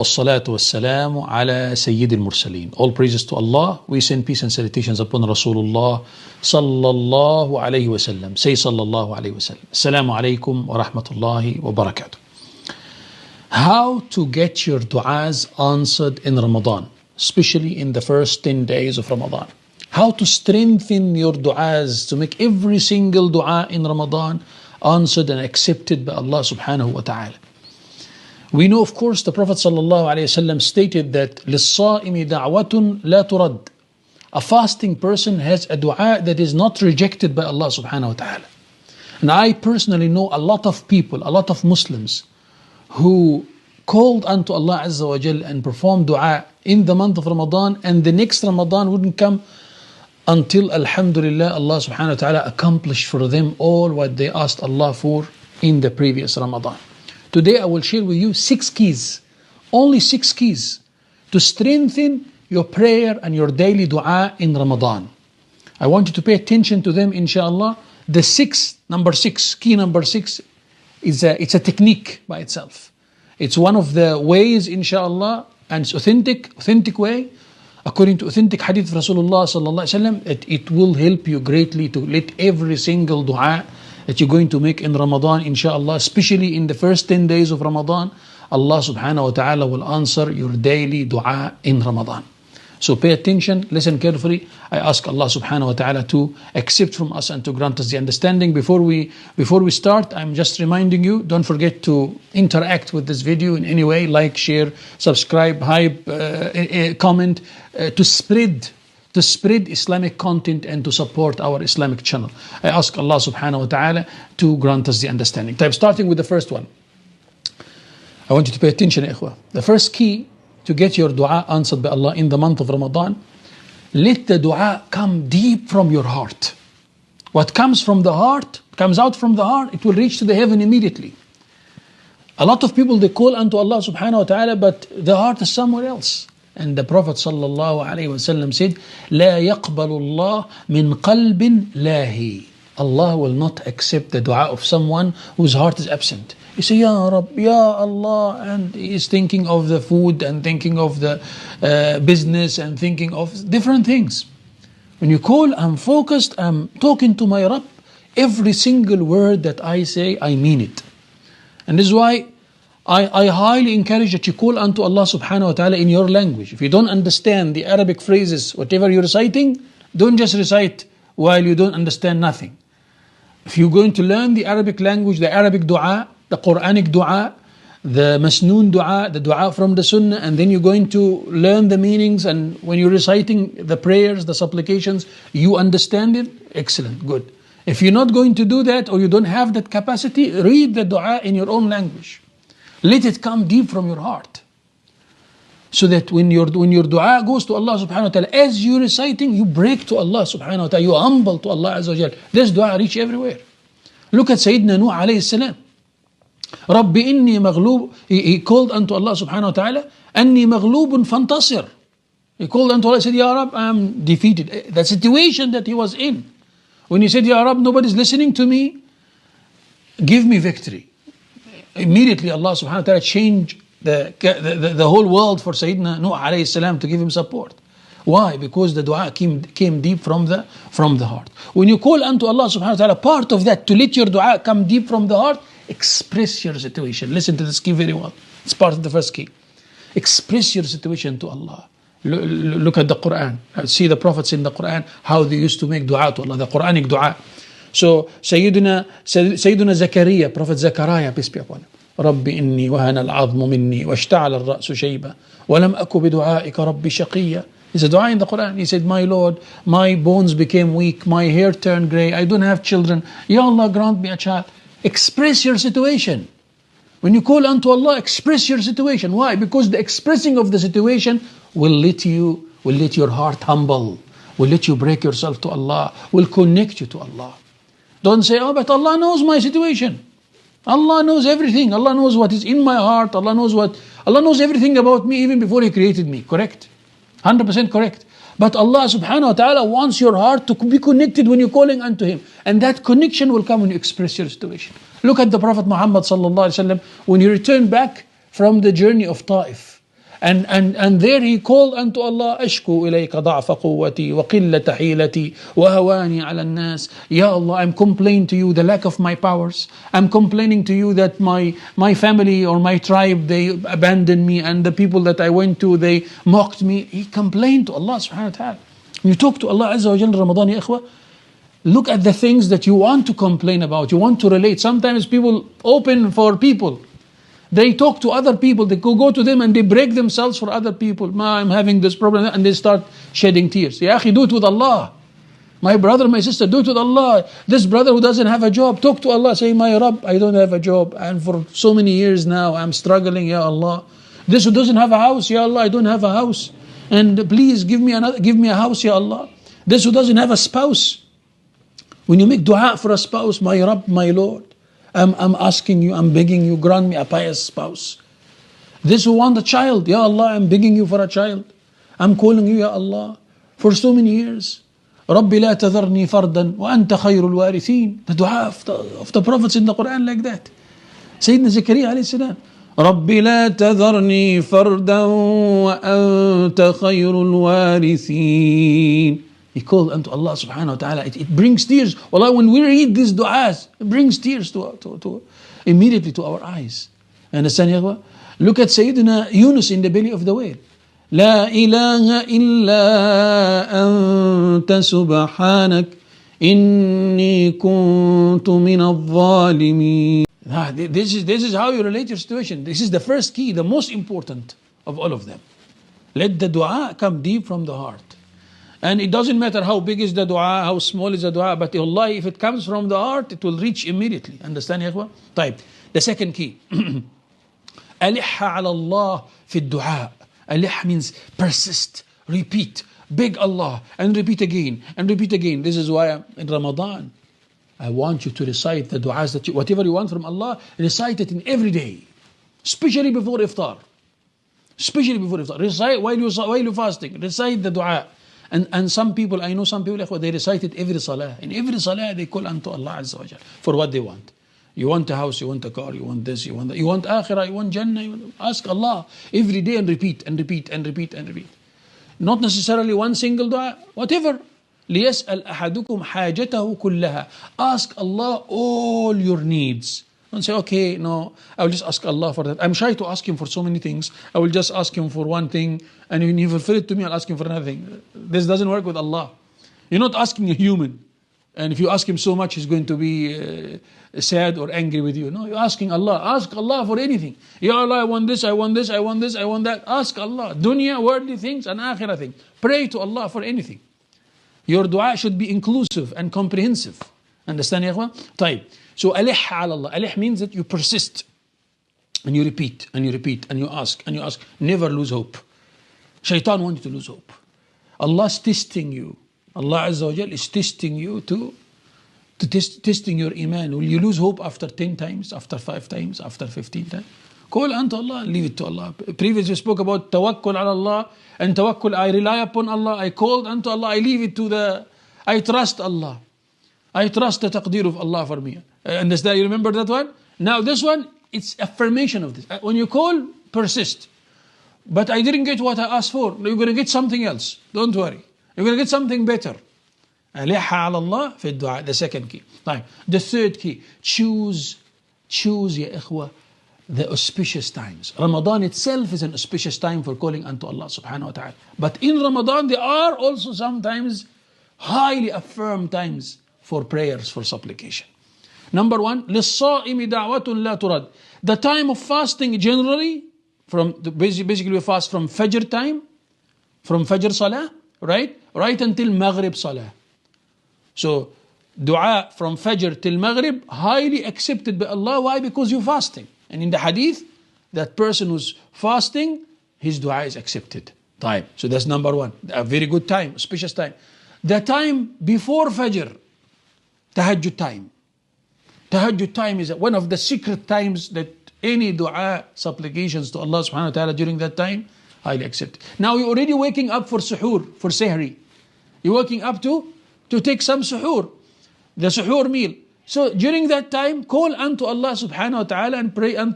والصلاة والسلام على سيد المرسلين. All praises to Allah. We send peace and salutations upon Rasulullah sallallahu alayhi wa sallam. Say sallallahu alayhi wa sallam. Assalamu alaikum wa rahmatullahi wa barakatuh. How to get your du'as answered in Ramadan, especially in the first 10 days of Ramadan. How to strengthen your du'as to make every single du'a in Ramadan answered and accepted by Allah subhanahu wa ta'ala. We know, of course, the Prophet ﷺ stated that لِلصَّائِمِ دَعْوَةٌ لَا تُرَدْ. A fasting person has a dua that is not rejected by Allah subhanahu wa ta'ala. And I personally know a lot of people, a lot of Muslims who called unto Allah Azza wa Jal and performed dua in the month of Ramadan, and the next Ramadan wouldn't come until, alhamdulillah, Allah subhanahu wa ta'ala accomplished for them all what they asked Allah for in the previous Ramadan. Today I will share with you 6 keys, only 6 keys to strengthen your prayer and your daily dua in Ramadan. I want you to pay attention to them, inshallah. Number 6, key number 6, it's a technique by itself. It's one of the ways, inshallah, and it's authentic way, according to authentic hadith of Rasulullah sallallahu alaihi wasallam, it will help you greatly to let every single dua that you're going to make in Ramadan, inshallah, especially in the first 10 days of Ramadan, Allah subhanahu wa ta'ala will answer your daily dua in Ramadan. So pay attention, listen carefully. I ask Allah subhanahu wa ta'ala to accept from us and to grant us the understanding. Before we start, I'm just reminding you, don't forget to interact with this video in any way, like, share, subscribe, hype, comment, to spread Islamic content and to support our Islamic channel. I ask Allah subhanahu wa ta'ala to grant us the understanding. Starting with the first one. I want you to pay attention, ikhwah. The first key to get your dua answered by Allah in the month of Ramadan, let the dua come deep from your heart. What comes from the heart, comes out from the heart, it will reach to the heaven immediately. A lot of people, they call unto Allah subhanahu wa ta'ala, but the heart is somewhere else. And the Prophet sallallahu alayhi wa sallam said, لا يقبل الله من قلب لاهي. Allah will not accept the dua of someone whose heart is absent. You say, Ya Rabb, Ya Allah, and he is thinking of the food and thinking of the business and thinking of different things. When you call, I'm focused, I'm talking to my Rabb. Every single word that I say, I mean it. And this is why I highly encourage that you call unto Allah subhanahu wa ta'ala in your language. If you don't understand the Arabic phrases, whatever you're reciting, don't just recite while you don't understand nothing. If you're going to learn the Arabic language, the Arabic dua, the Quranic dua, the Masnoon dua, the dua from the Sunnah, and then you're going to learn the meanings, and when you're reciting the prayers, the supplications, you understand it, excellent, good. If you're not going to do that, or you don't have that capacity, read the dua in your own language. Let it come deep from your heart. So that when your dua goes to Allah subhanahu wa ta'ala, as you're reciting, you break to Allah subhanahu wa ta'ala, you humble to Allah azza wa jal. This dua reach everywhere. Look at Sayyidina Nuh alayhi salam. Rabbi inni maghlub. He called unto Allah subhanahu wa ta'ala, Anni maghlubun fantasir. He called unto Allah and said, Ya Rab, I am defeated. The situation that he was in. When he said, Ya Rab, nobody's listening to me, give me victory. Immediately Allah subhanahu wa ta'ala changed the whole world for Sayyidina Nuh alayhi salam to give him support. Why? Because the dua came deep from the heart. When you call unto Allah subhanahu wa ta'ala, part of that, to let your dua come deep from the heart, express your situation. Listen to this key very well. It's part of the first key. Express your situation to Allah. Look at the Quran. See the prophets in the Quran, how they used to make dua to Allah, the Quranic dua. So Sayyidina Zakaria, Prophet Zechariah, peace be upon him. ربي إني وهن العظم مني واشتعل الرأس شيبا ولم أك بدعائك ربي شقيا. It's a dua in the Quran. He said, my Lord, my bones became weak, my hair turned grey, I don't have children. Ya Allah, grant me a child. Express your situation. When you call unto Allah, express your situation. Why? Because the expressing of the situation will let your heart humble, will let you break yourself to Allah, will connect you to Allah. Don't say, oh, but Allah knows my situation. Allah knows everything. Allah knows what is in my heart. Allah knows everything about me even before He created me. Correct? 100% correct. But Allah subhanahu wa ta'ala wants your heart to be connected when you're calling unto Him. And that connection will come when you express your situation. Look at the Prophet Muhammad sallallahu alaihi wasallam when he returned back from the journey of Ta'if. And there he called unto Allah, أشكو إليك ضعف قوتي وقلة حيلتي وهواني على الناس. Ya Allah, I'm complaining to you the lack of my powers. I'm complaining to you that my family or my tribe, they abandoned me, and the people that I went to, they mocked me. He complained to Allah subhanahu wa ta'ala. You talk to Allah Azza wa Jalla in Ramadan, ya ikhwa. Look at the things that you want to complain about, you want to relate. Sometimes people open for people. They talk to other people, they go to them and they break themselves for other people. Ma, I'm having this problem, and they start shedding tears. Ya akhi, do it with Allah. My brother, my sister, do it with Allah. This brother who doesn't have a job, talk to Allah. Say, my Rabb, I don't have a job, and for so many years now, I'm struggling, Ya Allah. This who doesn't have a house, Ya Allah, I don't have a house. And please give me a house, Ya Allah. This who doesn't have a spouse. When you make dua for a spouse, my Rabb, my Lord, I'm asking you, I'm begging you, grant me a pious spouse. This who want a child, Ya Allah, I'm begging you for a child. I'm calling you, Ya Allah, for so many years. رَبِّ لَا تَذَرْنِي فَرْدًا وَأَنْتَ خَيْرُ الْوَارِثِينَ. The dua of the prophets in the Quran like that. Sayyidina Zakaria alayhi salam. رَبِّ لَا تَذَرْنِي فَرْدًا وَأَنْتَ خَيْرُ الْوَارِثِينَ. He called unto Allah subhanahu wa ta'ala. It brings tears. Wallah, when we read these du'as, it brings tears to immediately to our eyes. Understand, ya ikhwa? Look at Sayyidina Yunus in the belly of the whale. لا إله إلا أنت سبحانك إني كنت من الظالمين. This is how you relate your situation. This is the first key, the most important of all of them. Let the dua come deep from the heart. And it doesn't matter how big is the dua, how small is the dua, but Allah, if it comes from the heart, it will reach immediately. Understand, ya ikhwa? طيب. The second key. ألح على الله في الدعاء. ألح means persist, repeat, beg Allah, and repeat again, and repeat again. This is why in Ramadan, I want you to recite the du'as that whatever you want from Allah, recite it in every day. Especially before Iftar. Especially before Iftar. Recite while you're fasting. Recite the dua. And some people, I know some people, they recite it every salah. In every salah, they call unto Allah Azza wa Jal for what they want. You want a house, you want a car, you want this, you want that. You want akhirah, you want jannah. Ask Allah every day and repeat and repeat and repeat and repeat. Not necessarily one single dua, whatever. لِيَسْأَلْ أَحَدُكُمْ حَاجَتَهُ كُلَّهَا. Ask Allah all your needs. Don't say, okay, no, I will just ask Allah for that. I'm shy to ask Him for so many things. I will just ask Him for one thing, and when He fulfill it to me, I'll ask Him for another thing. This doesn't work with Allah. You're not asking a human. And if you ask Him so much, He's going to be sad or angry with you. No, you're asking Allah. Ask Allah for anything. Ya Allah, I want this, I want this, I want this, I want that. Ask Allah. Dunya, worldly things, and akhirah things. Pray to Allah for anything. Your dua should be inclusive and comprehensive. Understand, ya ikhwan? طيب. So, alih ala Allah. Alih means that you persist. And you repeat, and you repeat, and you ask, and you ask. Never lose hope. Shaitan wants you to lose hope. Allah is testing you. Allah Azza wa Jal is testing you to testing your iman. Will you lose hope after 10 times, after 5 times, after 15 times? Call unto Allah, leave it to Allah. Previously we spoke about tawakkul ala Allah, and tawakkul, I rely upon Allah, I called unto Allah, I leave it to I trust Allah. I trust the taqdeer of Allah for me. Understand? You remember that one? Now this one, it's affirmation of this. When you call, persist. But I didn't get what I asked for. You're going to get something else. Don't worry. You're going to get something better. Aliha ala Allah fi dua. The second key. The third key. Choose, ya ikhwa, the auspicious times. Ramadan itself is an auspicious time for calling unto Allah subhanahu wa ta'ala. But in Ramadan, there are also sometimes highly affirmed times for prayers, for supplication. Number one, لِلصَّائِمِ دَعْوَةٌ لَا تُرَدْ. The time of fasting generally, basically we fast from Fajr time, from Fajr Salah, right until Maghrib Salah. So, dua from Fajr till Maghrib, highly accepted by Allah. Why? Because you're fasting. And in the hadith, that person who's fasting, his dua is accepted. Time. So that's number one. A very good time, auspicious time. The time before Fajr, Tahajjud time. Tahajjud time is one of the secret times that any dua, supplications to Allah subhanahu wa ta'ala during that time, highly accepted. Now you're already waking up for suhoor, for sehri. You're waking up to take some suhoor, the suhoor meal. So during that time, call unto Allah subhanahu wa ta'ala and pray unto